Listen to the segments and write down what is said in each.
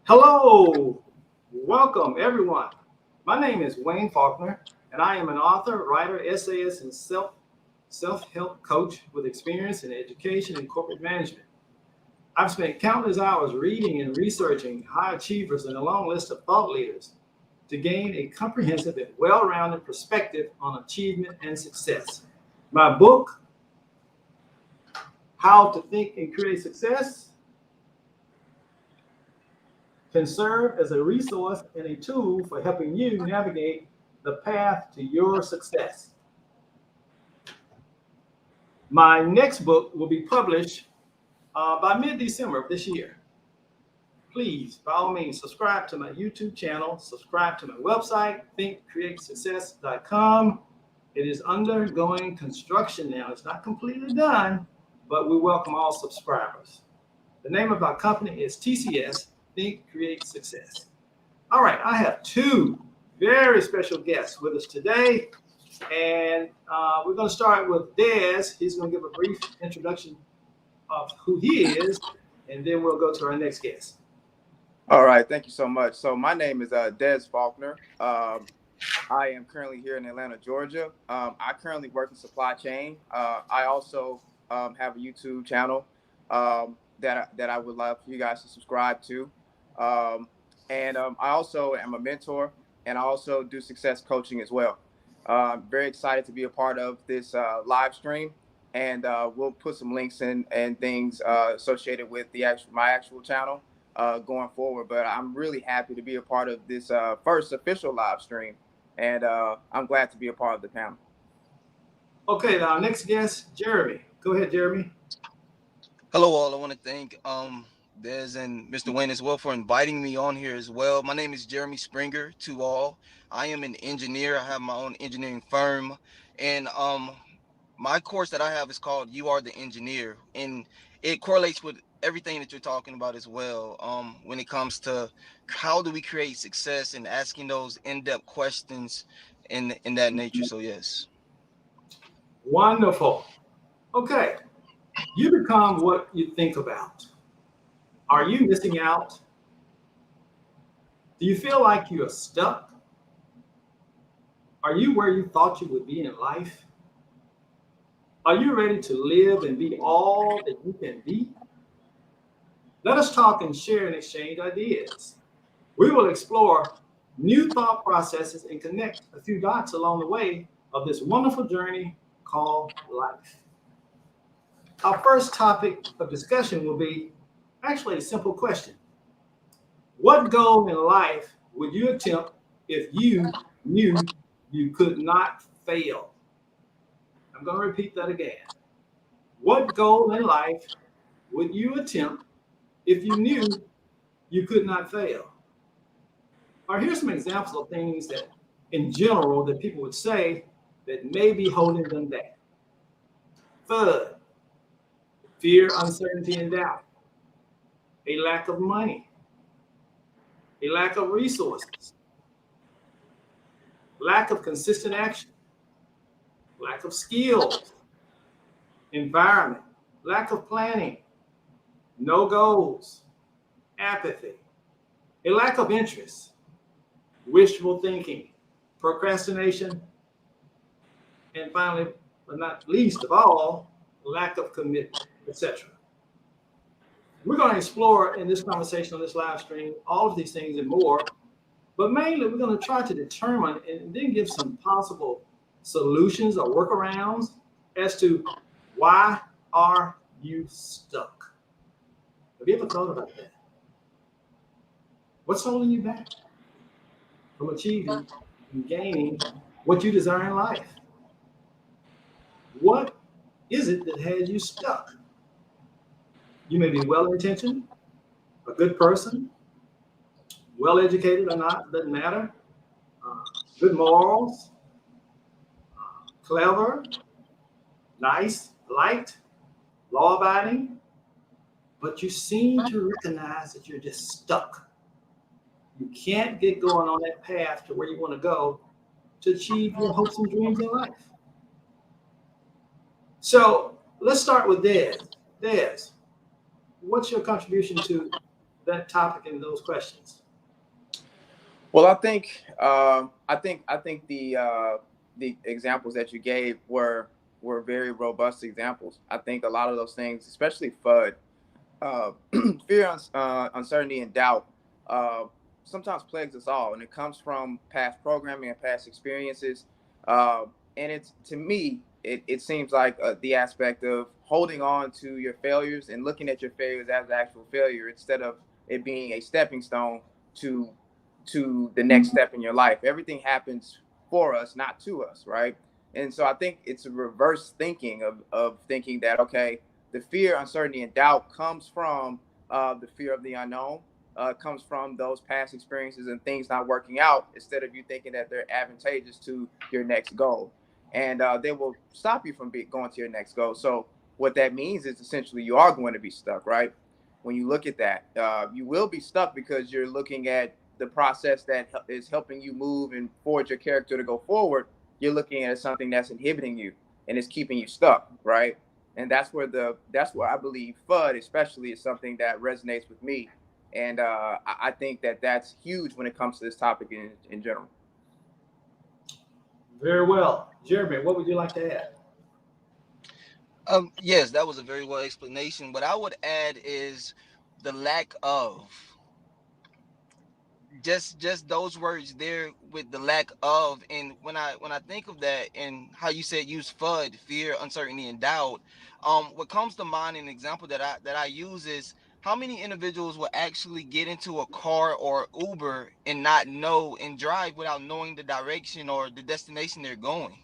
Hello, welcome everyone. My name is Wayne Faulkner, and I am an author, writer, essayist, and self-help coach with experience in education and corporate management. I've spent countless hours reading and researching high achievers and a long list of thought leaders to gain a comprehensive and well-rounded perspective on achievement and success. My book, How to Think and Create Success, can serve as a resource and a tool for helping you navigate the path to your success. My next book will be published by mid-December of this year. Please, by all means, subscribe to my YouTube channel, subscribe to my website, thinkcreatesuccess.com. It is undergoing construction now. It's not completely done, but we welcome all subscribers. The name of our company is TCS, Think, Create, Success. All right, I have two very special guests with us today, and we're going to start with Des. He's going to give a brief introduction of who he is, and then we'll go to our next guest. All right, thank you so much. So my name is Des Faulkner. I am currently here in Atlanta, Georgia. I currently work in supply chain. I also have a YouTube channel that I would love for you guys to subscribe to. And I also am a mentor, and I also do success coaching as well. Very excited to be a part of this live stream, and we'll put some links and things associated with my actual channel going forward. But I'm really happy to be a part of this first official live stream, and I'm glad to be a part of the panel. Okay, now next guest, Jeremy. Go ahead, Jeremy. Hello, all. I want to thank Des and Mr. Wayne as well for inviting me on here as well. My name is Jeremy Springer to all. I am an engineer. I have my own engineering firm, and my course that I have is called You Are the Engineer, and it correlates with everything that you're talking about as well. When it comes to how do we create success and asking those in-depth questions in that nature. So yes. Wonderful. Okay, you become what you think about. Are you missing out? Do you feel like you are stuck? Are you where you thought you would be in life? Are you ready to live and be all that you can be? Let us talk and share and exchange ideas. We will explore new thought processes and connect a few dots along the way of this wonderful journey called life. Our first topic of discussion will be actually a simple question. What goal in life would you attempt if you knew you could not fail? I'm going to repeat that again. What goal in life would you attempt if you knew you could not fail? Or here's some examples of things that, in general, that people would say that may be holding them back. FUD, fear, uncertainty, and doubt. A lack of money. A lack of resources. Lack of consistent action. Lack of skills. Environment. Lack of planning. No goals. Apathy. A lack of interest. Wishful thinking. Procrastination. And finally, but not least of all, lack of commitment, etc. We're going to explore in this conversation on this live stream all of these things and more, but mainly we're going to try to determine and then give some possible solutions or workarounds as to why are you stuck? Have you ever thought about that? What's holding you back from achieving and gaining what you desire in life? What is it that has you stuck? You may be well-intentioned, a good person, well-educated or not, doesn't matter, good morals, clever, nice, liked, law-abiding, but you seem to recognize that you're just stuck. You can't get going on that path to where you want to go to achieve your hopes and dreams in life. So let's start with Des. Des, what's your contribution to that topic and those questions? Well, I think the examples that you gave were very robust examples. I think a lot of those things, especially FUD, uh, fear, uncertainty, and doubt, uh, sometimes plagues us all, and it comes from past programming and past experiences. And it's to me, it seems like the aspect of holding on to your failures and looking at your failures as actual failure instead of it being a stepping stone to the next step in your life. Everything happens for us, not to us, right? And so I think it's a reverse thinking of thinking that, okay, the fear, uncertainty, and doubt comes from the fear of the unknown, comes from those past experiences and things not working out, instead of you thinking that they're advantageous to your next goal. And they will stop you from going to your next goal. So what that means is essentially you are going to be stuck, right? When you look at that, you will be stuck because you're looking at the process that is helping you move and forge your character to go forward. You're looking at something that's inhibiting you and is keeping you stuck, right? And that's where I believe FUD, especially, is something that resonates with me, and I think that that's huge when it comes to this topic in general. Very well. Jeremy, what would you like to add? Yes, that was a very well explanation. What I would add is the lack of just those words there with the lack of. And when I think of that and how you said use FUD, fear, uncertainty, and doubt, what comes to mind, an example that I use is how many individuals will actually get into a car or Uber and not know and drive without knowing the direction or the destination they're going.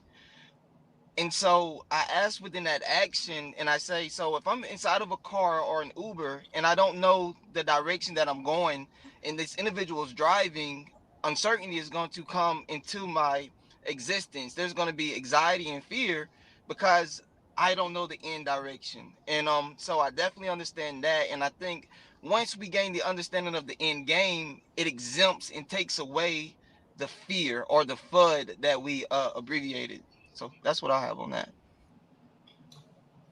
And so I ask within that action, and I say, so if I'm inside of a car or an Uber and I don't know the direction that I'm going, and this individual is driving, uncertainty is going to come into my existence. There's going to be anxiety and fear because I don't know the end direction. And so I definitely understand that. And I think once we gain the understanding of the end game, it exempts and takes away the fear or the FUD that we abbreviated. So that's what I have on that.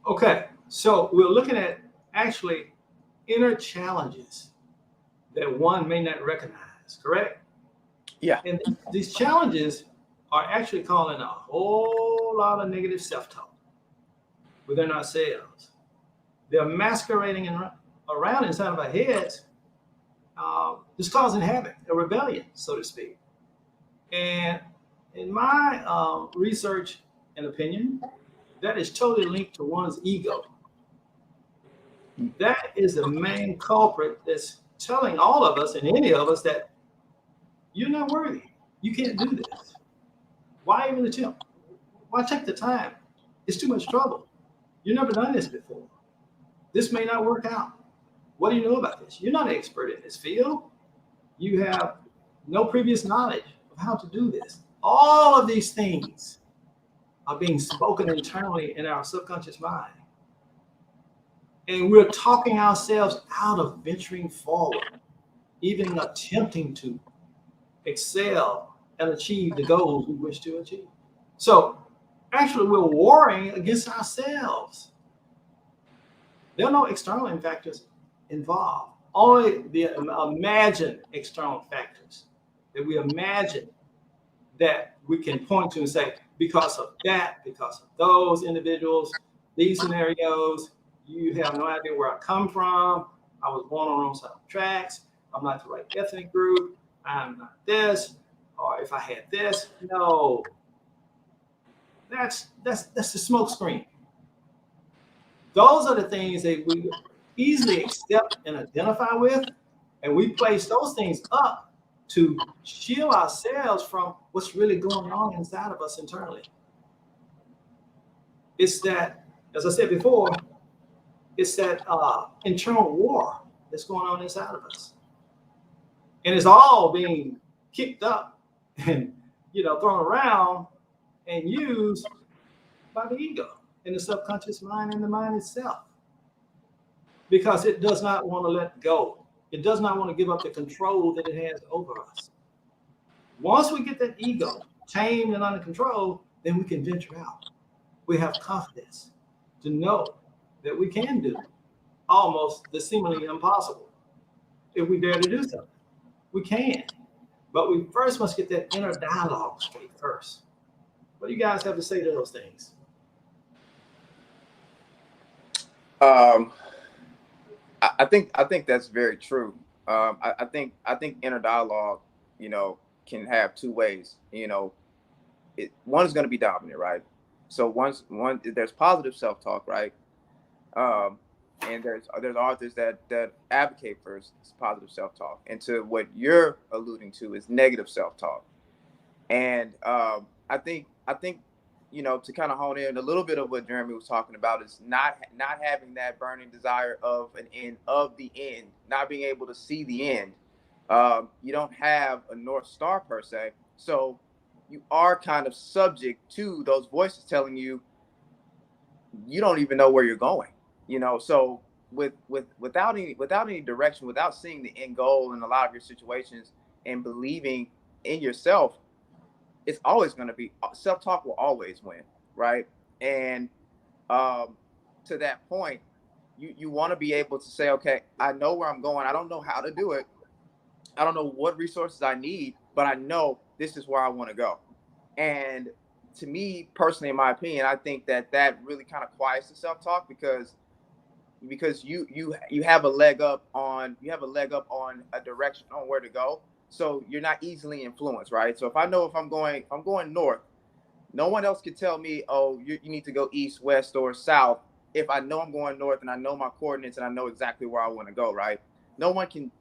Okay, so we're looking at actually inner challenges that one may not recognize, correct? Yeah. And these challenges are actually calling a whole lot of negative self-talk within ourselves. They're masquerading around inside of our heads, just causing havoc, a rebellion, so to speak. And in my research and opinion, that is totally linked to one's ego. That is the main culprit that's telling all of us and any of us that you're not worthy. You can't do this. Why even attempt? Why take the time? It's too much trouble. You've never done this before. This may not work out. What do you know about this? You're not an expert in this field. You have no previous knowledge of how to do this. All of these things are being spoken internally in our subconscious mind. And we're talking ourselves out of venturing forward, even attempting to excel and achieve the goals we wish to achieve. So actually, we're warring against ourselves. There are no external factors involved, only the imagined external factors that we imagine that we can point to and say, because of that, because of those individuals, these scenarios, you have no idea where I come from. I was born on the wrong side of the tracks. I'm not the right ethnic group. I'm not this. Or if I had this, no. That's the smoke screen. Those are the things that we easily accept and identify with, and we place those things up to shield ourselves from what's really going on inside of us internally. It's that, as I said before, it's that internal war that's going on inside of us, and it's all being kicked up and thrown around and used by the ego and the subconscious mind and the mind itself, because it does not want to let go. It does not want to give up the control that it has over us. Once we get that ego tamed and under control, then we can venture out. We have confidence to know that we can do almost the seemingly impossible. if we dare to do something. We can. But we first must get that inner dialogue straight first. What do you guys have to say to those things? I think that's very true. I think inner dialogue, can have two ways. One is going to be dominant, right? So there's positive self talk, right? Um, and there's authors that advocate for positive self talk, and to what you're alluding to is negative self talk. And I think to kind of hone in a little bit of what Jeremy was talking about is not having that burning desire of an end of the end, not being able to see the end. You don't have a North Star per se, so you are kind of subject to those voices telling you you don't even know where you're going. So without any direction, without seeing the end goal in a lot of your situations and believing in yourself, it's always going to be self-talk will always win, right? And to that point, you want to be able to say, okay, I know where I'm going. I don't know how to do it. I don't know what resources I need, but I know this is where I want to go. And to me personally, in my opinion, I think that really kind of quiets the self-talk because you have a leg up on a direction on where to go, so you're not easily influenced, right? So if I'm going north, no one else can tell me, oh, you need to go east, west, or south. If I know I'm going north and I know my coordinates and I know exactly where I want to go, right? No one can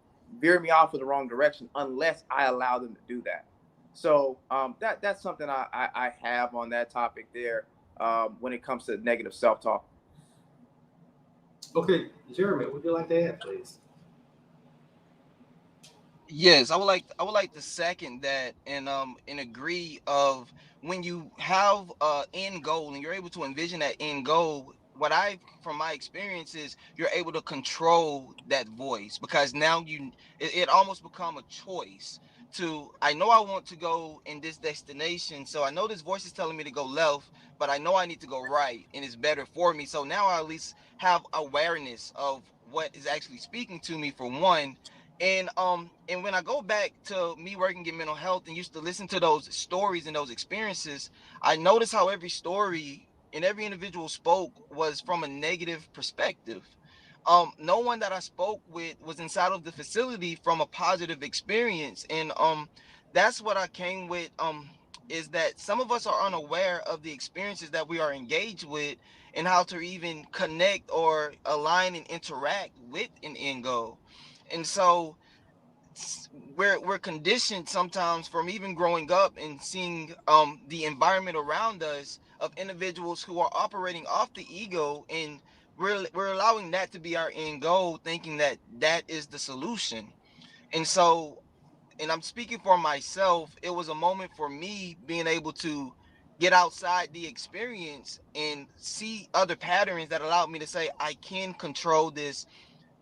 veer me off in the wrong direction unless I allow them to do that. So that's something I have on that topic there, when it comes to negative self-talk. Okay, Jeremy, would you like to add, please? Yes, I would like to second that and agree of when you have a end goal and you're able to envision that end goal. What I from my experience is you're able to control that voice because now it almost become a choice to I know I want to go in this destination, so I know this voice is telling me to go left, but I know I need to go right and it's better for me. So now I at least have awareness of what is actually speaking to me for one, and when I go back to me working in mental health and used to listen to those stories and those experiences, I noticed how every story and every individual spoke was from a negative perspective. No one that I spoke with was inside of the facility from a positive experience. And that's what I came with is that some of us are unaware of the experiences that we are engaged with and how to even connect or align and interact with an end goal. And so we're conditioned sometimes from even growing up and seeing the environment around us of individuals who are operating off the ego, and we're allowing that to be our end goal, thinking that that is the solution. And so, and I'm speaking for myself, it was a moment for me being able to get outside the experience and see other patterns that allowed me to say I can control this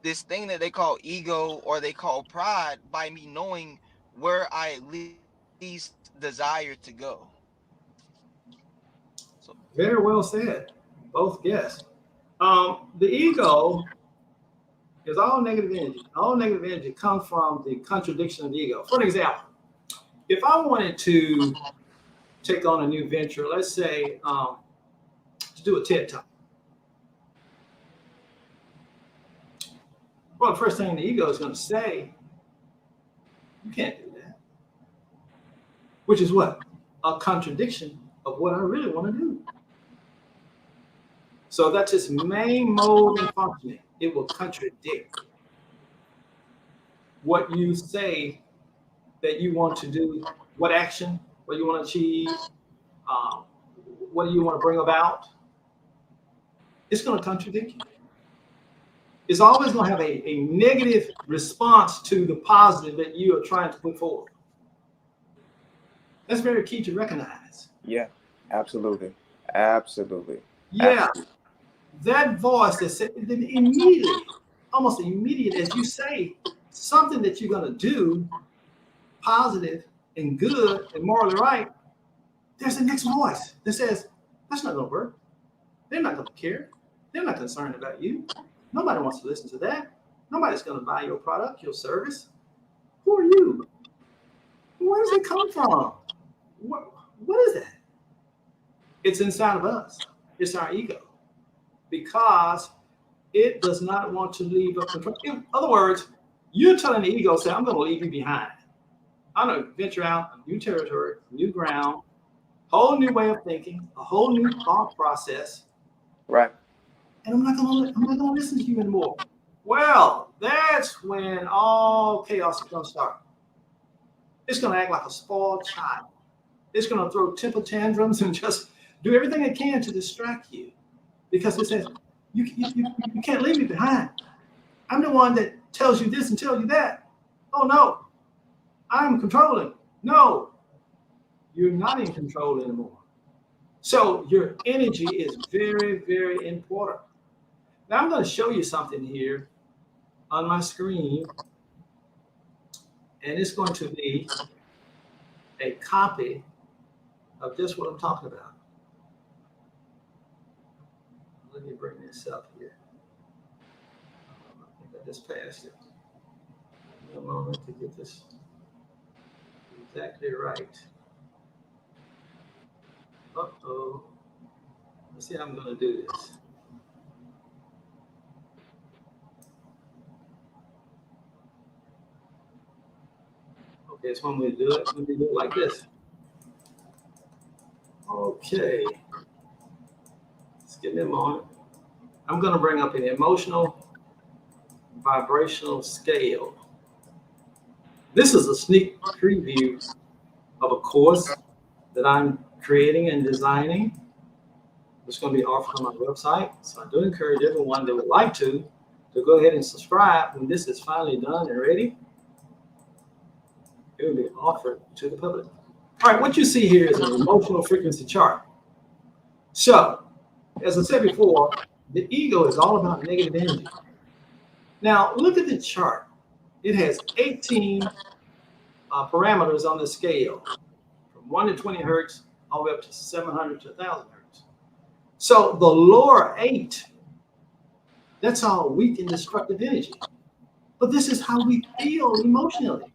thing that they call ego or they call pride by me knowing where I at least desire to go. So Very well said, both guests. The ego is all negative energy. All negative energy comes from the contradiction of the ego. For an example, if I wanted to take on a new venture, let's say to do a TED Talk, well, the first thing the ego is going to say, you can't do that, which is what? A contradiction of what I really want to do. So that's its main mode and functioning. It will contradict what you say that you want to do, what action, what you want to achieve, um, what do you want to bring about. It's going to contradict you. It's always going to have a negative response to the positive that you are trying to put forward. That's very key to recognize. Yeah, absolutely, absolutely, Yeah, absolutely. that voice that said then immediately, almost immediate as you say something that you're going to do, positive and good and morally right, there's the next voice that says, that's not going to work. They're not going to care. They're not concerned about you. Nobody wants to listen to that. Nobody's going to buy your product, your service. Who are you? Where does it come from? What is that? It's inside of us. It's our ego. Because it does not want to leave up control. In other words, you're telling the ego, say, I'm going to leave you behind. I'm going to venture out a new territory, new ground, whole new way of thinking, a whole new thought process. Right. And I'm not going to listen to you anymore. Well, that's when all chaos is going to start. It's going to act like a spoiled child. It's going to throw temper tantrums and just do everything it can to distract you, because it says, you can't leave me behind. I'm the one that tells you this and tells you that. Oh, no, I'm controlling. No, you're not in control anymore. So your energy is very, very important. Now I'm going to show you something here on my screen, and it's going to be a copy of just what I'm talking about. Let me bring this up here. I think I just passed it. Give me a moment to get this exactly right. Uh-oh. Let's see how I'm going to do this. Okay, it's one way to do it. Let me do it like this. Okay. Just give me a moment. I'm going to bring up an emotional vibrational scale. This is a sneak preview of a course that I'm creating and designing. It's going to be offered on my website. So I do encourage everyone that would like to go ahead and subscribe when this is finally done and ready. It will be offered to the public. All right, what you see here is an emotional frequency chart. So, as I said before, the ego is all about negative energy. Now, look at the chart. It has 18 parameters on the scale, from 1 to 20 hertz, all the way up to 700 to 1,000 hertz. So the lower 8, that's all weak and destructive energy. But this is how we feel emotionally.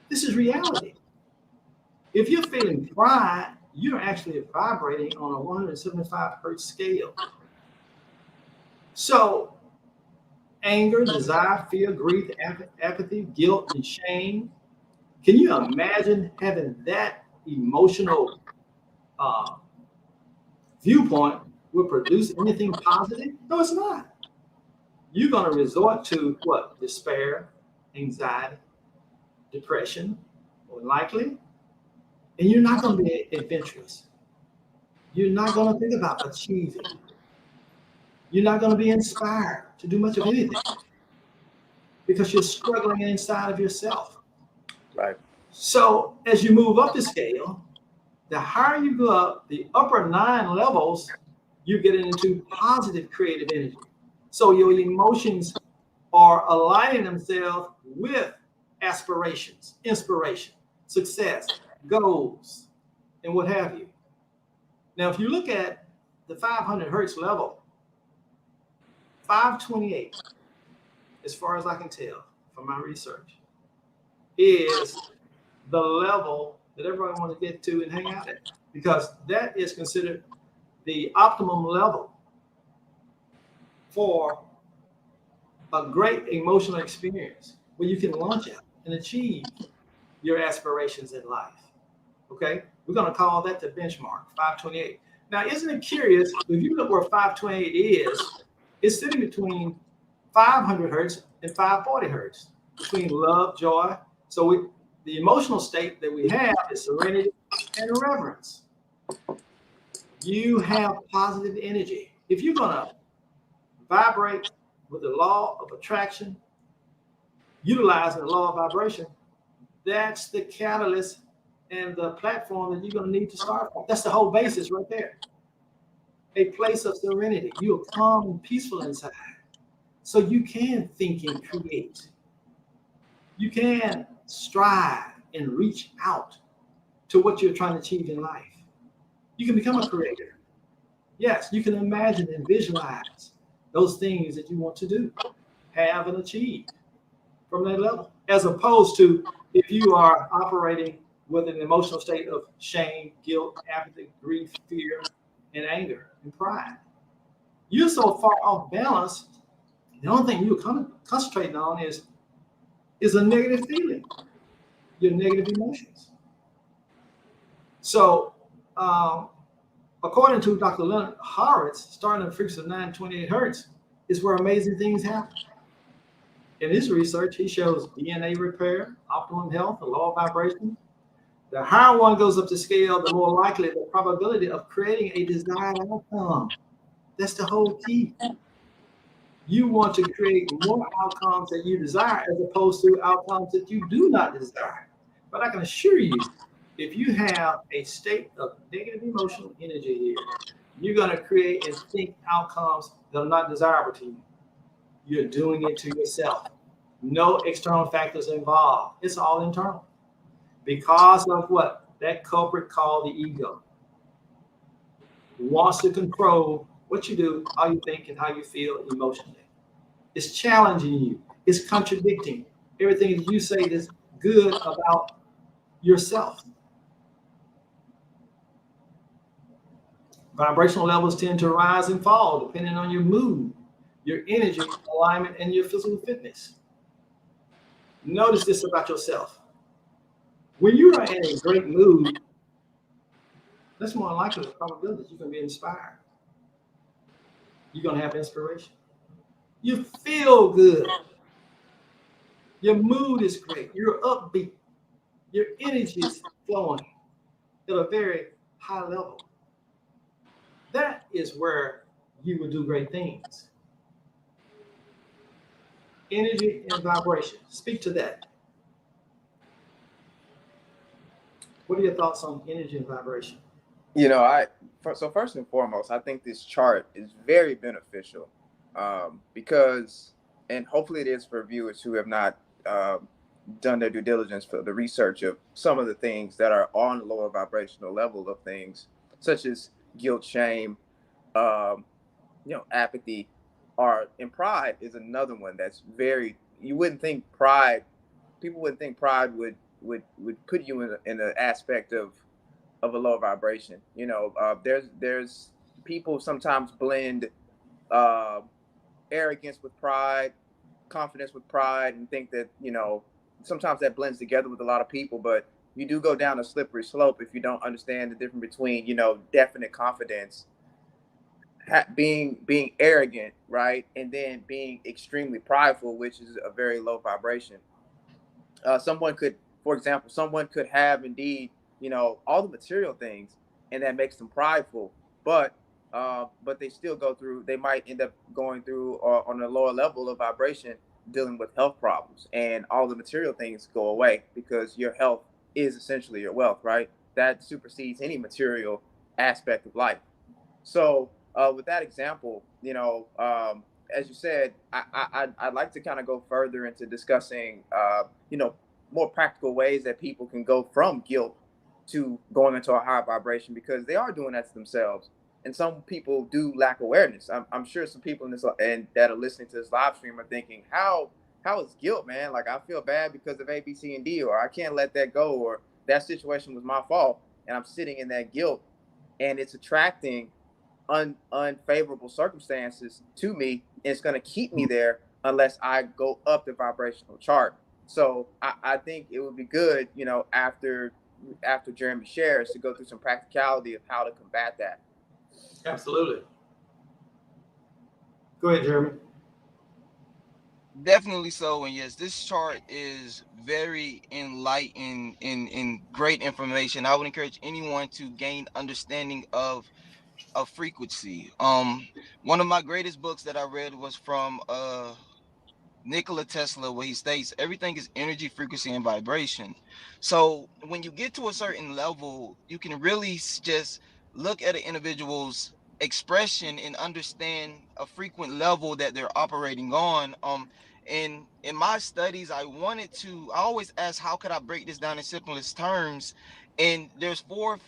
This is reality. If you're feeling pride, you're actually vibrating on a 175 hertz scale. So anger, desire, fear, grief, apathy, guilt, and shame. Can you imagine having that emotional viewpoint will produce anything positive? No, it's not. You're going to resort to what? Despair, anxiety, depression, more likely. And you're not going to be adventurous. You're not going to think about achieving. You're not going to be inspired to do much of anything because you're struggling inside of yourself. Right. So as you move up the scale, the higher you go up, the upper 9 levels, you're getting into positive creative energy. So your emotions are aligning themselves with aspirations, inspiration, success, goals, and what have you. Now, if you look at the 500 hertz level, 528, as far as I can tell from my research, is the level that everybody wants to get to and hang out at, because that is considered the optimum level for a great emotional experience where you can launch out and achieve your aspirations in life. Okay, we're going to call that the benchmark, 528. Now, isn't it curious, if you look where 528 is, it's sitting between 500 hertz and 540 hertz, between love, joy. So the emotional state that we have is serenity and reverence. You have positive energy. If you're going to vibrate with the law of attraction, utilizing the law of vibration, that's the catalyst and the platform that you're going to need to start from. That's the whole basis right there. A place of serenity. You're calm and peaceful inside. So you can think and create. You can strive and reach out to what you're trying to achieve in life. You can become a creator. Yes, you can imagine and visualize those things that you want to do. have and achieve from that level, as opposed to if you are operating with an emotional state of shame, guilt, apathy, grief, fear, and anger and pride. You're so far off balance. The only thing you're concentrating on is a negative feeling, your negative emotions. So, according to Dr. Leonard Horowitz, starting at a frequency of 928 hertz is where amazing things happen. In his research, he shows DNA repair, optimum health, the law of vibration. The higher one goes up the scale, the more likely the probability of creating a desired outcome. That's the whole key. You want to create more outcomes that you desire as opposed to outcomes that you do not desire. But I can assure you, if you have a state of negative emotional energy here, you're going to create and think outcomes that are not desirable to you. You're doing it to yourself. No external factors involved. It's all internal. Because of what? That culprit called the ego. Wants to control what you do, how you think, and how you feel emotionally. It's challenging you. It's contradicting everything that you say is good about yourself. Vibrational levels tend to rise and fall depending on your mood, your energy, alignment, and your physical fitness. Notice this about yourself. When you are in a great mood, that's more likely the probability that you're going to be inspired. You're going to have inspiration. You feel good. Your mood is great. You're upbeat. Your energy is flowing at a very high level. That is where you will do great things. Energy and vibration. Speak to that. What are your thoughts on energy and vibration? So first and foremost, I think this chart is very beneficial because, and hopefully it is for viewers who have not done their due diligence for the research of some of the things that are on the lower vibrational level of things, such as guilt, shame, apathy, and pride is another one that's very. You wouldn't think pride. People wouldn't think pride would put you in an aspect of a low vibration. There's people sometimes blend uh, arrogance with pride, confidence with pride, and think that sometimes that blends together with a lot of people. But you do go down a slippery slope if you don't understand the difference between definite confidence, being arrogant, right, and then being extremely prideful, which is a very low vibration. Someone could, for example, someone could have indeed, all the material things, and that makes them prideful, but they still they might end up going through on a lower level of vibration, dealing with health problems, and all the material things go away because your health is essentially your wealth, right? That supersedes any material aspect of life. So, with that example, as you said, I'd like to kind of go further into discussing, more practical ways that people can go from guilt to going into a higher vibration because they are doing that to themselves. And some people do lack awareness. I'm sure some people in this and that are listening to this live stream are thinking, how is guilt, man? Like I feel bad because of A, B, C, and D, or I can't let that go, or that situation was my fault, and I'm sitting in that guilt, and it's attracting unfavorable circumstances to me. And it's going to keep me there unless I go up the vibrational chart. So I think it would be good, after Jeremy shares, to go through some practicality of how to combat that. Absolutely. Go ahead, Jeremy. Definitely so, and yes, this chart is very enlightening in great information. I would encourage anyone to gain understanding of frequency. One of my greatest books that I read was from Nikola Tesla, where he states everything is energy, frequency, and vibration. So when you get to a certain level, you can really just look at an individual's expression and understand a frequent level that they're operating on. In my studies, I always ask, how could I break this down in simplest terms? And there's four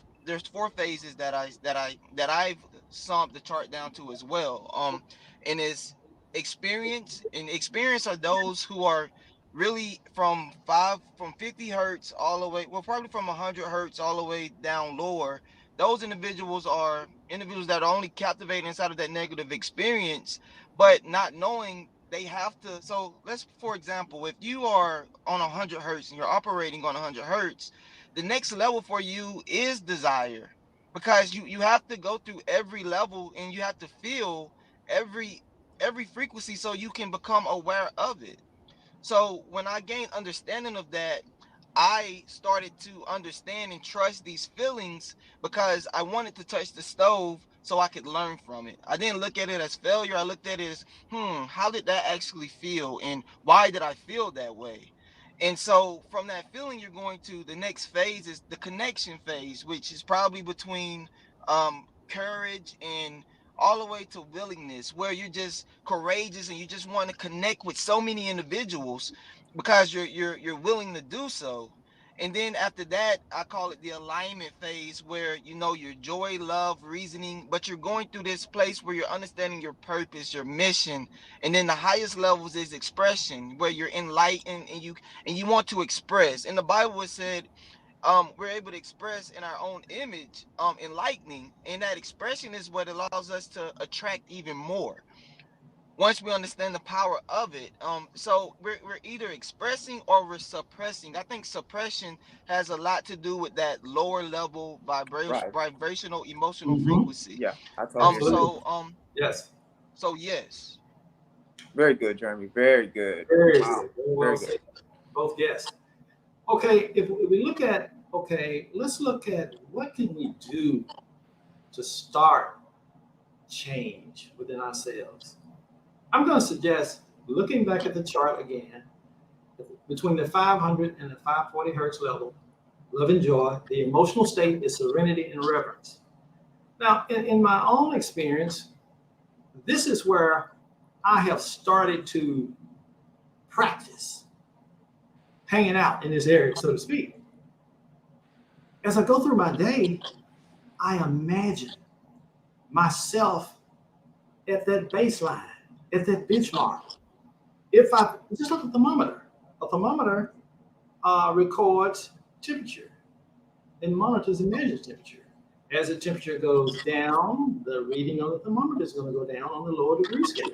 phases that I've summed the chart down to as well. And it's experience, and experience are those who are really from 50 hertz all the way, well, probably from 100 hertz all the way down lower. Those individuals are individuals that are only captivated inside of that negative experience, but not knowing they have to. So let's, for example, if you are on 100 hertz and you're operating on 100 hertz, the next level for you is desire, because you have to go through every level and you have to feel every frequency so you can become aware of it. So when I gained understanding of that, I started to understand and trust these feelings because I wanted to touch the stove so I could learn from it. I didn't look at it as failure. I looked at it as, how did that actually feel? And why did I feel that way? And so from that feeling, you're going to the next phase is the connection phase, which is probably between courage and all the way to willingness, where you're just courageous and you just want to connect with so many individuals because you're willing to do so. And then after that, I call it the alignment phase, where you know your joy, love, reasoning, but you're going through this place where you're understanding your purpose, your mission. And then the highest levels is expression, where you're enlightened and you want to express. In the Bible it said, we're able to express in our own image, enlightening, and that expression is what allows us to attract even more once we understand the power of it. So we're either expressing or we're suppressing. I think suppression has a lot to do with that lower level Right. vibrational emotional Mm-hmm. frequency. Yeah, I totally um agree. Absolutely. so um Yes. so yes. Very good, Jeremy. Very good. Very Wow. good. Very well Very good. said. Both yes. Okay, if we look at, okay, let's look at what can we do to start change within ourselves. I'm going to suggest looking back at the chart again, between the 500 and the 540 hertz level, love and joy, the emotional state is serenity and reverence. Now, in my own experience, this is where I have started to practice hanging out in this area, so to speak. As I go through my day, I imagine myself at that baseline, at that benchmark. If I just look at the thermometer, a thermometer records temperature and monitors and measures temperature. As the temperature goes down, the reading on the thermometer is going to go down on the lower degree scale.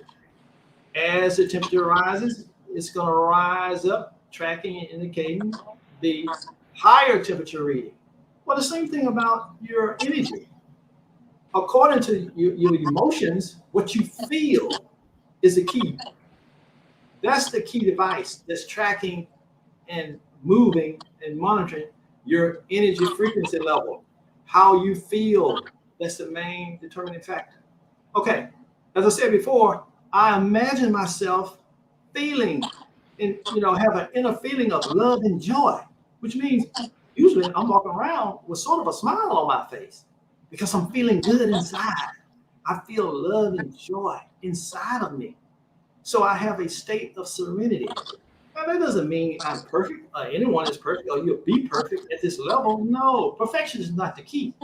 As the temperature rises, it's going to rise up, tracking and indicating the higher temperature reading. Well, the same thing about your energy. According to your emotions, what you feel is the key. That's the key device that's tracking and moving and monitoring your energy frequency level. How you feel, that's the main determining factor. Okay, as I said before, I imagine myself feeling and have an inner feeling of love and joy, which means usually I'm walking around with sort of a smile on my face because I'm feeling good inside. I feel love and joy inside of me. So I have a state of serenity. Now, that doesn't mean I'm perfect. Anyone is perfect or you'll be perfect at this level. No, perfection is not the key.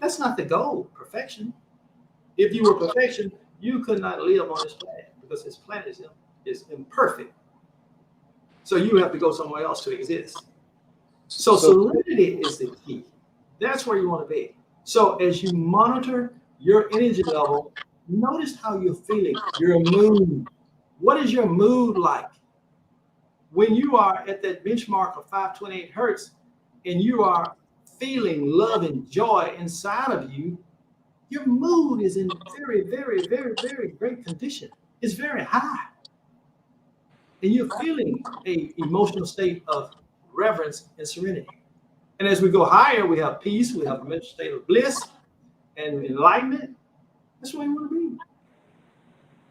That's not the goal, perfection. If you were perfection, you could not live on this planet because this planet is imperfect. So you have to go somewhere else to exist. So serenity is the key. That's where you want to be. So as you monitor your energy level, notice how you're feeling, your mood. What is your mood like? When you are at that benchmark of 528 hertz and you are feeling love and joy inside of you, your mood is in very, very, very, very great condition. It's very high. And you're feeling a emotional state of reverence and serenity. And as we go higher, we have peace, we have a mental state of bliss and enlightenment. That's where you want to be.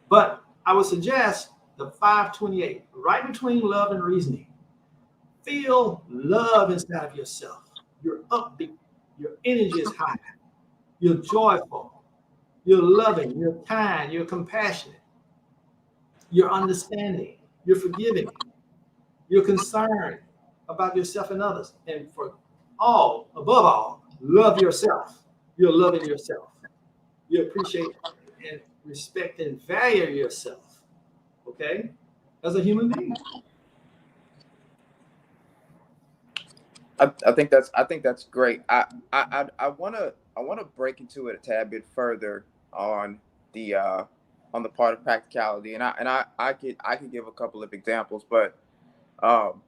But I would suggest the 528, right between love and reasoning. Feel love inside of yourself. You're upbeat. Your energy is high. You're joyful. You're loving. You're kind. You're compassionate. You're understanding. You're forgiving. You're concerned about yourself and others. And for all, above all, love yourself. You're loving yourself. You appreciate and respect and value yourself, okay, as a human being. I think that's great. I wanna break into it a tad bit further on the part of practicality, and I could give a couple of examples, but um,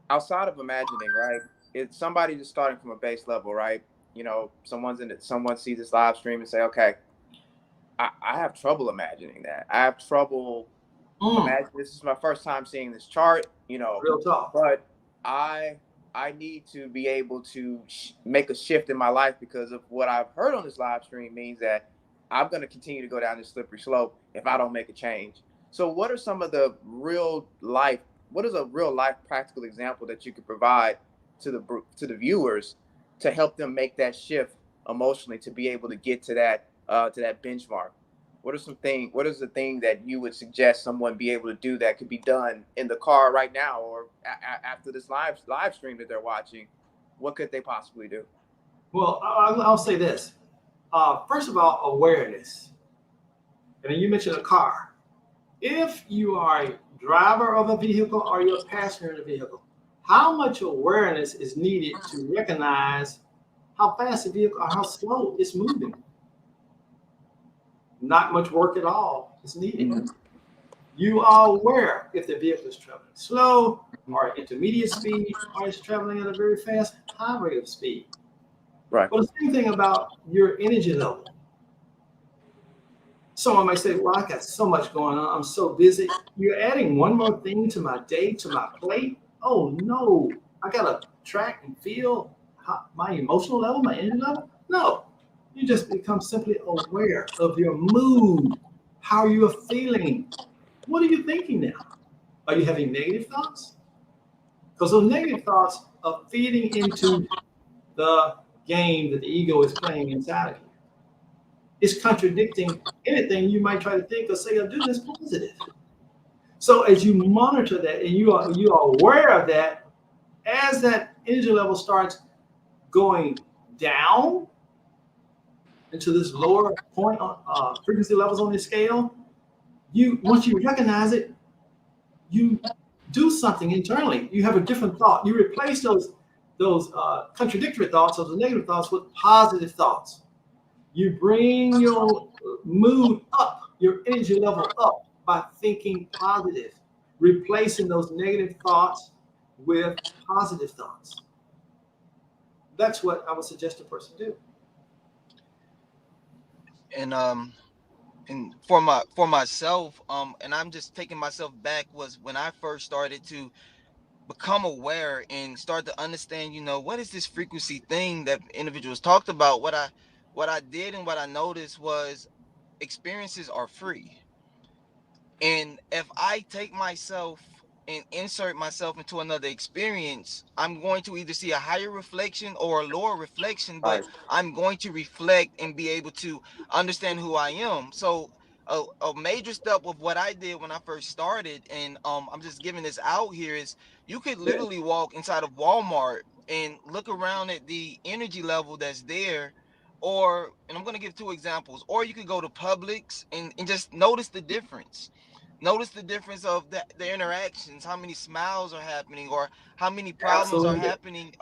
outside of imagining, right? It's somebody just starting from a base level, right? You know, someone sees this live stream and say, okay, I have trouble imagining that. I have trouble Mm, imagine this is my first time seeing this chart, you know, real talk. but I I need to be able to make a shift in my life because of what I've heard on this live stream means that I'm going to continue to go down this slippery slope if I don't make a change. So what are some of the what is a real life practical example that you could provide to the viewers to help them make that shift emotionally to be able to get to that benchmark? What is the thing that you would suggest someone be able to do that could be done in the car right now or after this live stream that they're watching? What could they possibly do? Well, I'll say this. First of all, awareness. And then you mentioned a car. If you are a driver of a vehicle or you're a passenger in a vehicle, how much awareness is needed to recognize how fast the vehicle or how slow it's moving? Not much work at all is needed. Mm-hmm. You are aware if the vehicle is traveling slow or intermediate speed or is traveling at a very fast high rate of speed. Right. But the same thing about your energy level. Someone might say, well, I got so much going on. I'm so busy. You're adding one more thing to my day, to my plate. Oh, no. I got to track and feel my emotional level, my energy level. No. You just become simply aware of your mood, how you're feeling. What are you thinking now? Are you having negative thoughts? Because those negative thoughts are feeding into the game that the ego is playing inside of you. It's contradicting anything you might try to think or say or do that's positive. So as you monitor that and you are aware of that, as that energy level starts going down into this lower point on frequency levels on the scale, you once you recognize it, you do something internally. You have a different thought. You replace those contradictory thoughts, those negative thoughts, with positive thoughts. You bring your mood up, your energy level up by thinking positive, replacing those negative thoughts with positive thoughts. That's what I would suggest a person do. And for myself, and I'm just taking myself back, was when I first started to become aware and start to understand, what is this frequency thing that individuals talked about. What I did and what I noticed was experiences are free. And if I take myself and insert myself into another experience, I'm going to either see a higher reflection or a lower reflection, but Right. I'm going to reflect and be able to understand who I am. So a major step of what I did when I first started, and I'm just giving this out here, is you could Yeah. literally walk inside of Walmart and look around at the energy level that's there. And I'm going to give two examples, or you could go to Publix and just notice the difference. Notice the difference of the interactions, how many smiles are happening, or how many problems are Absolutely. happening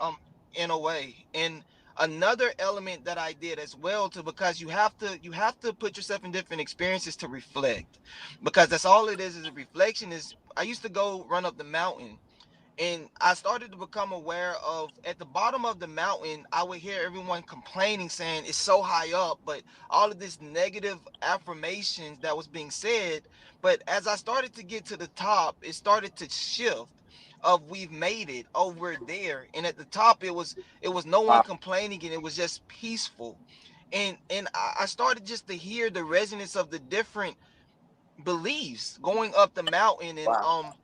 in a way. And another element that I did as well, too, because you have to put yourself in different experiences to reflect, because that's all it is a reflection. Is I used to go run up the mountain, and I started to become aware of, at the bottom of the mountain, I would hear everyone complaining, saying it's so high up, but all of this negative affirmations that was being said. But as I started to get to the top, it started to shift of, we've made it, oh, we're there. And at the top, it was no one Wow. complaining, and it was just peaceful. And I started just to hear the resonance of the different beliefs going up the mountain. And Wow.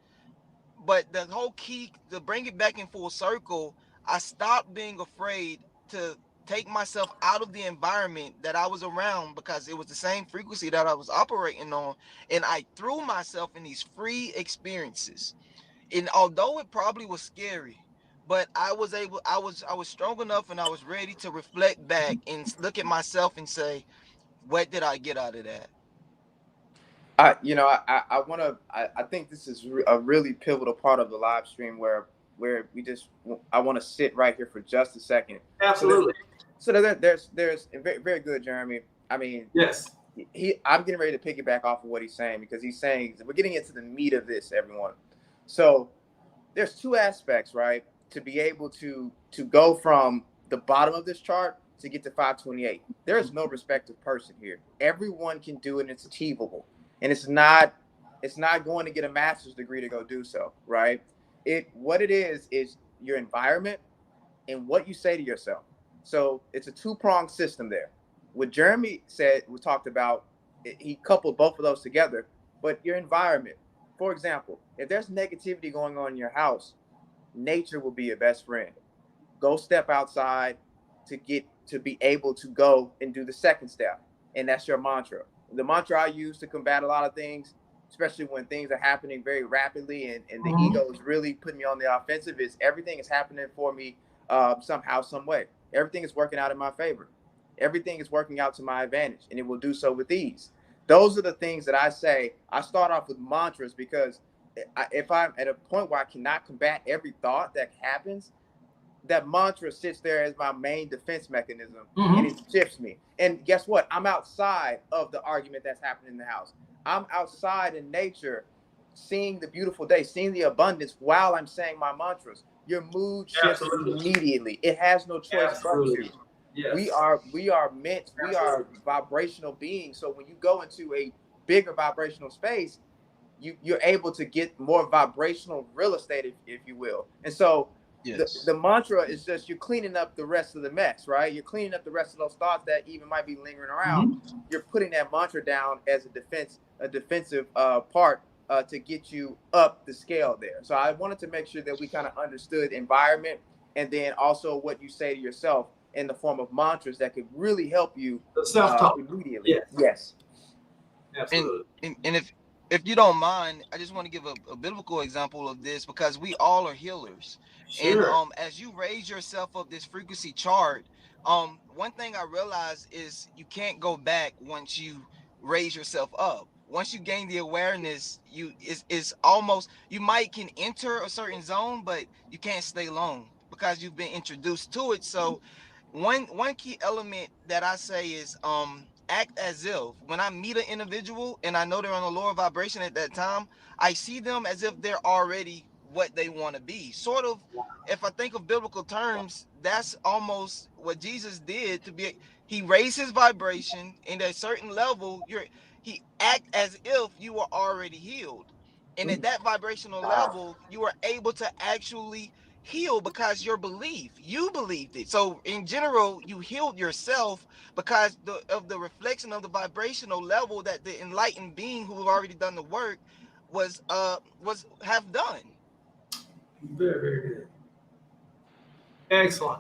but the whole key to bring it back in full circle, I stopped being afraid to take myself out of the environment that I was around, because it was the same frequency that I was operating on. And I threw myself in these free experiences. And although it probably was scary, but I was strong enough, and I was ready to reflect back and look at myself and say, what did I get out of that? I think this is a really pivotal part of the live stream where I want to sit right here for just a second. Absolutely. So there's very, very good, Jeremy. I mean, yes. I'm getting ready to piggyback off of what he's saying, because he's saying we're getting into the meat of this, everyone. So there's two aspects, right? To be able to go from the bottom of this chart to get to 528. There is no respective person here. Everyone can do it, and it's achievable. And it's not going to get a master's degree to go do so, right? What it is your environment and what you say to yourself. So it's a two-pronged system there. What Jeremy said, we talked about, he coupled both of those together. But your environment, for example, if there's negativity going on in your house, nature will be your best friend. Go step outside to be able to go and do the second step. And that's your mantra. The mantra I use to combat a lot of things, especially when things are happening very rapidly and the ego is really putting me on the offensive, is everything is happening for me somehow, some way. Everything is working out in my favor. Everything is working out to my advantage, and it will do so with ease. Those are the things that I say. I start off with mantras, because if I'm at a point where I cannot combat every thought that happens, that mantra sits there as my main defense mechanism, and it shifts me. And guess what? I'm outside of the argument that's happening in the house. I'm outside in nature, seeing the beautiful day, seeing the abundance while I'm saying my mantras. Your mood shifts immediately. It has no choice but to. Yes. We are vibrational beings. So when you go into a bigger vibrational space, you're able to get more vibrational real estate, if you will. And so the mantra is just, you're cleaning up the rest of the mess, right? You're cleaning up the rest of those thoughts that even might be lingering around. You're putting that mantra down as a defensive part to get you up the scale there. So I wanted to make sure that we kind of understood environment, and then also what you say to yourself in the form of mantras that could really help you self-talk immediately. Yes. Absolutely. And if you don't mind, I just want to give a biblical example of this, because we all are healers. Sure. And as you raise yourself up this frequency chart, one thing I realized is you can't go back once you raise yourself up. Once you gain the awareness, it's almost, you can enter a certain zone, but you can't stay long because you've been introduced to it. So one key element that I say is act as if, when I meet an individual and I know they're on a lower vibration at that time, I see them as if they're already what they want to be. Sort of, if I think of biblical terms, that's almost what Jesus did. He raised his vibration, and at a certain level, he act as if you were already healed. And at that vibrational level, you are able to actually heal because you believed it. So in general, you healed yourself because of the reflection of the vibrational level that the enlightened being who have already done the work have done. Very, very good.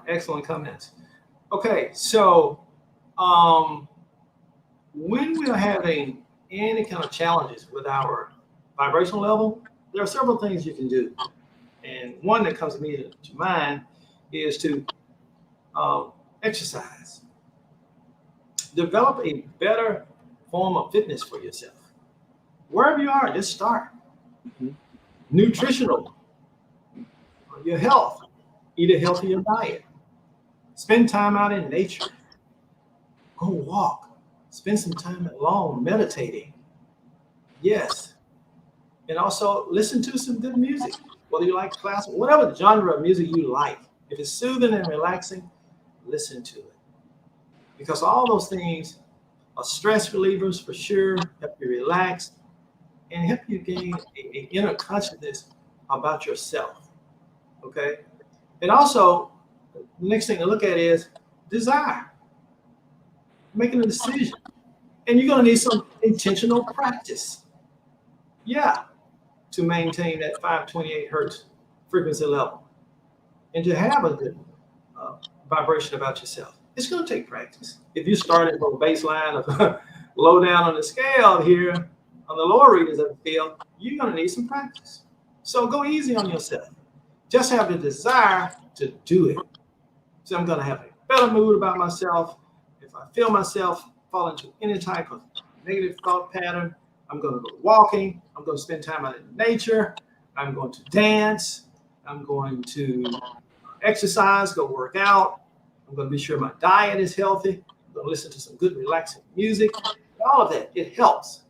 Excellent comments. Okay, so when we're having any kind of challenges with our vibrational level, there are several things you can do. And one that comes to me to mind is to exercise. Develop a better form of fitness for yourself. Wherever you are, just start. Nutritional, your health, eat a healthier diet. Spend time out in nature. Go walk. Spend some time alone meditating. Yes. And also listen to some good music, whether you like classical, whatever genre of music you like. If it's soothing and relaxing, listen to it. Because all those things are stress relievers for sure, help you relax, and help you gain an inner consciousness about yourself. Okay? And also, the next thing to look at is desire. Making a decision. And you're going to need some intentional practice. Yeah. To maintain that 528 hertz frequency level and to have a good vibration about yourself. It's going to take practice. If you started from a baseline of low down on the scale here, on the lower readings of the field, you're going to need some practice. So go easy on yourself. Just have the desire to do it. So I'm going to have a better mood about myself. If I feel myself fall into any type of negative thought pattern, I'm going to go walking. I'm going to spend time out in nature. I'm going to dance. I'm going to exercise, go work out. I'm going to be sure my diet is healthy. I'm going to listen to some good, relaxing music. All of that, it helps.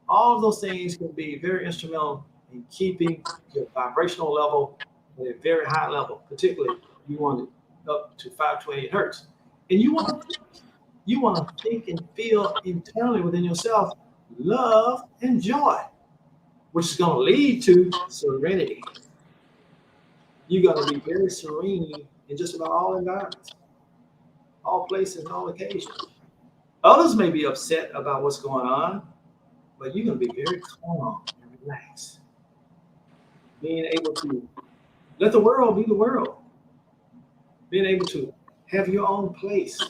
All of those things can be very instrumental in keeping your vibrational level at a very high level, particularly if you want it up to 528 hertz. And you want to think and feel internally within yourself love and joy, which is going to lead to serenity. You're going to be very serene in just about all environments, all places, and all occasions. Others may be upset about what's going on, but you're going to be very calm and relaxed. Being able to let the world be the world. Being able to have your own place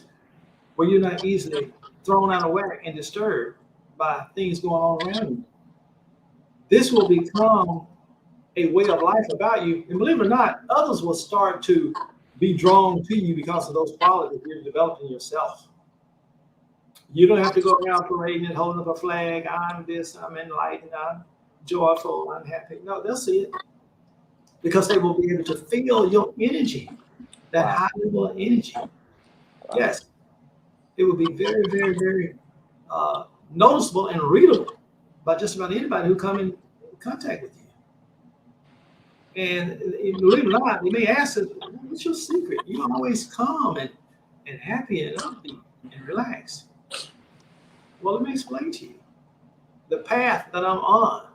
where you're not easily thrown out of whack and disturbed by things going on around you. This will become a way of life about you. And believe it or not, others will start to be drawn to you because of those qualities you're developing yourself. You don't have to go around parading and holding up a flag. I'm this, I'm enlightened, I'm joyful, I'm happy. No, they'll see it because they will be able to feel your energy, that high level of energy. Yes, it will be very, very, very noticeable and readable by just about anybody who come in contact with you. And believe it or not, they may ask, what's your secret? You're always calm and happy and upbeat and relaxed. Well, let me explain to you. The path that I'm on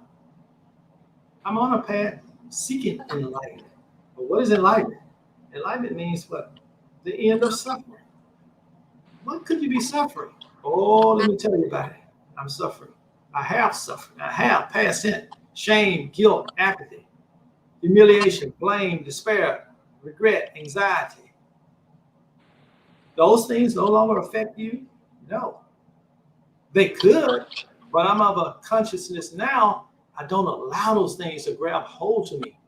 a path seeking enlightenment. But what is enlightenment? Enlightenment means what? The end of suffering. What could you be suffering? Oh, let me tell you about it. I'm suffering. I have suffered. I have past tense. Shame, guilt, apathy, humiliation, blame, despair, regret, anxiety. Those things no longer affect you? No. They could, but I'm of a consciousness now. I don't allow those things to grab hold to me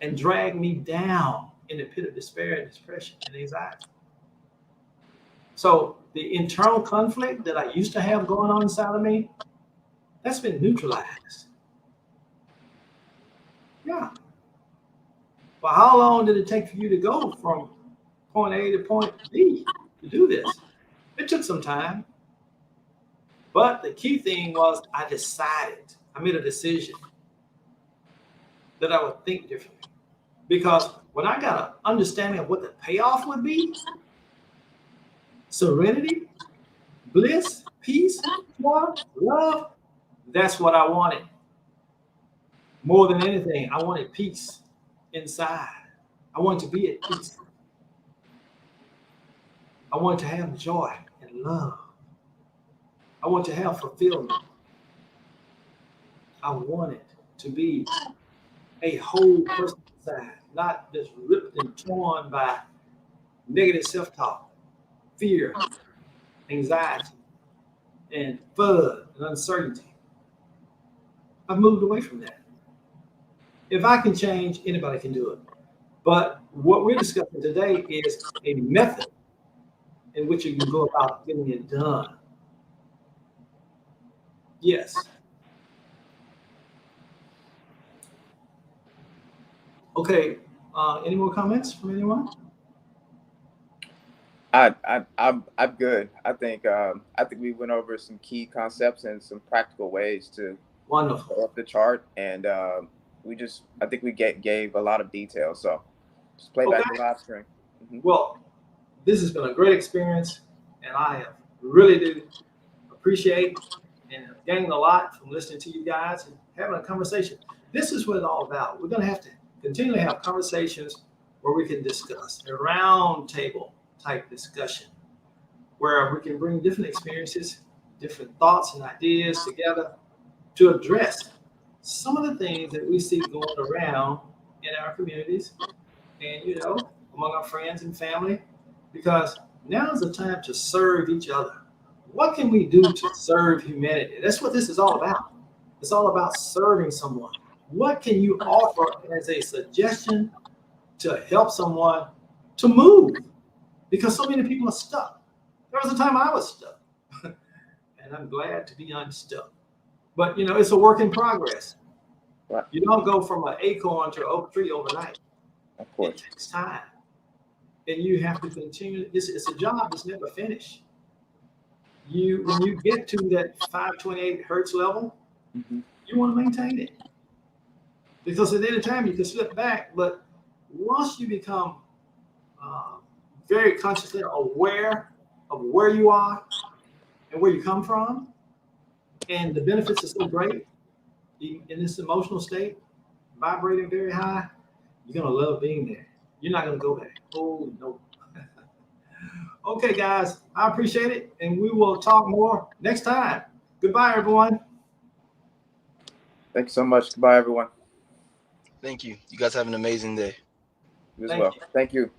and drag me down in the pit of despair and depression and anxiety. So the internal conflict that I used to have going on inside of me, that's been neutralized. Yeah. Well, how long did it take for you to go from point A to point B to do this? It took some time. But the key thing was I made a decision that I would think differently. Because when I got an understanding of what the payoff would be, serenity, bliss, peace, joy, love, that's what I wanted. More than anything, I wanted peace inside. I wanted to be at peace. I wanted to have joy and love. I want to have fulfillment. I wanted to be a whole person inside, not just ripped and torn by negative self-talk, fear, anxiety, and FUD and uncertainty. I've moved away from that. If I can change, anybody can do it. But what we're discussing today is a method in which you can go about getting it done. Yes. Okay. Any more comments from anyone? I'm good. I think we went over some key concepts and some practical ways to Wonderful go up the chart, and I think we gave a lot of detail. So just play back the live stream. Mm-hmm. Well, this has been a great experience, and I really do appreciate and have gained a lot from listening to you guys and having a conversation. This is what it's all about. We're going to have to continually have conversations where we can discuss a round table type discussion where we can bring different experiences, different thoughts and ideas together to address some of the things that we see going around in our communities and, among our friends and family, because now is the time to serve each other. What can we do to serve humanity? That's what this is all about. It's all about serving someone. What can you offer as a suggestion to help someone to move? Because so many people are stuck. There was a time I was stuck, and I'm glad to be unstuck. But you know, it's a work in progress. Right. You don't go from an acorn to an oak tree overnight. Of It course. takes time, and you have to continue. It's a job that's never finished. When you get to that 528 hertz level, Mhm. you want to maintain it, because at any time you can slip back. But once you become uh, very consciously aware of where you are and where you come from, and the benefits are so great in this emotional state, vibrating very high, you're gonna love being there. You're not gonna go back. Oh no. Okay, guys, I appreciate it, and we will talk more next time. Goodbye, everyone. Thank you so much. Goodbye, everyone. Thank you. You guys have an amazing day. You as Thank well. you. Thank you.